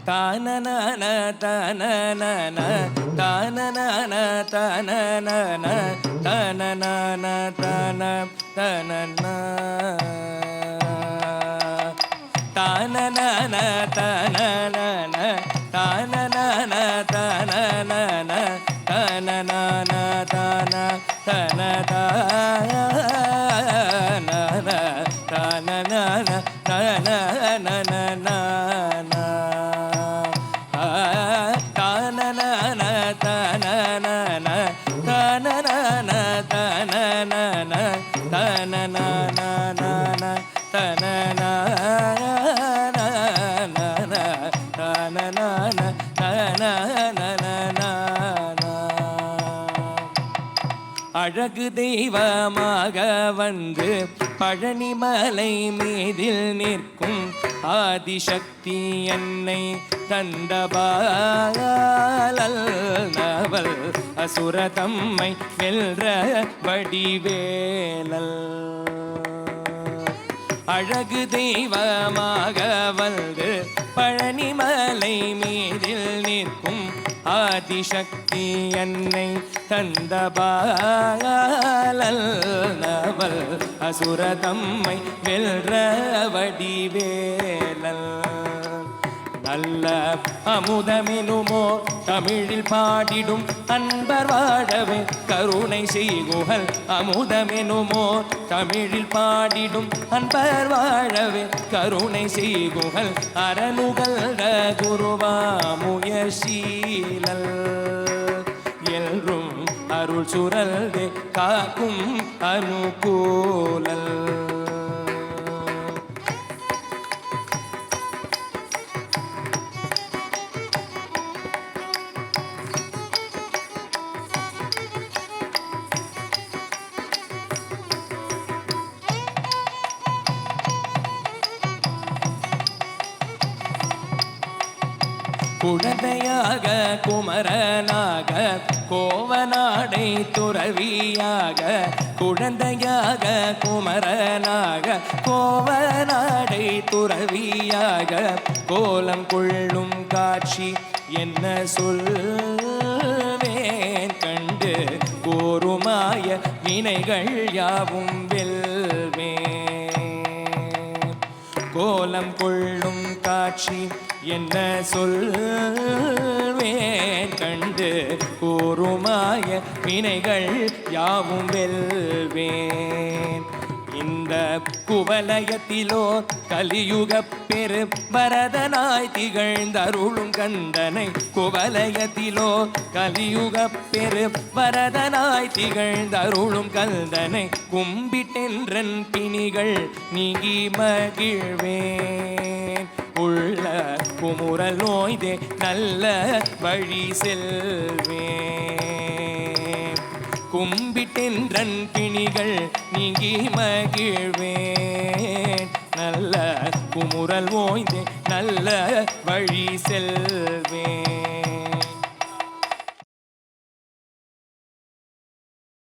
தானன தனன தானன தனன தனன தன தனன தானன தனன தானன தனன தனன தன தன தனன தனன அழகு தெய்வமாக வந்து பழனிமலை மீதில் நிற்கும் ஆதிசக்தி என்னை தந்தபாலல் அசுரதம்மை வெல்ற வடிவேலல் அழகு தெய்வமாக வந்து பழனிமலை மீதில் நிற்கும் ஆதிசக்தி என்னை தந்தபாலல் நவல் அசுரதம்மை வெல்ற வடிவேலல் நல்ல அமுதமெனுமோ தமிழில் பாடிடும் அன்பர் வாழவே கருணை செய்குகள் அமுதமெனுமோ தமிழில் பாடிடும் அன்பர் வாழவே கருணை செய்குகள் அரணுகள் குருவாமுயசீலல் என்றும் அருள் சுரல்தே காக்கும் அனுகூலல் குழந்தையாக குமரனாக கோவநாடை துறவியாக குழந்தையாக குமரனாக கோவநாடை துறவியாக கோலம் கொள்ளும் காட்சி என்ன சொல்வேன் கண்டு கோருமாய வினைகள் யாவும் வெல்வேன் கோலம் கொள்ளும் காட்சி என்ன சொல்வேன் கண்டு கூறுமாய வினைகள் யாவும் வெல்வேன் இந்த குவலயத்திலோ கலியுக பெரு பரதனாய் திகழ்ந்தருளும் கந்தனை குவலயத்திலோ கலியுக பெரு பரதனாய் திகழ்ந்தருளும் கந்தனை கும்பிட்டென்றன் பிணிகள் நீங்கி மகிழ்வேன் உள்ள குமுறல் நோய்தே நல்ல வழி செல்வேன் கும்பிட்டென்றன் பிணிகள் நீங்கி மகிழ்வேன் நல்ல குமுறல் நோய்தே நல்ல வழி செல்வேன்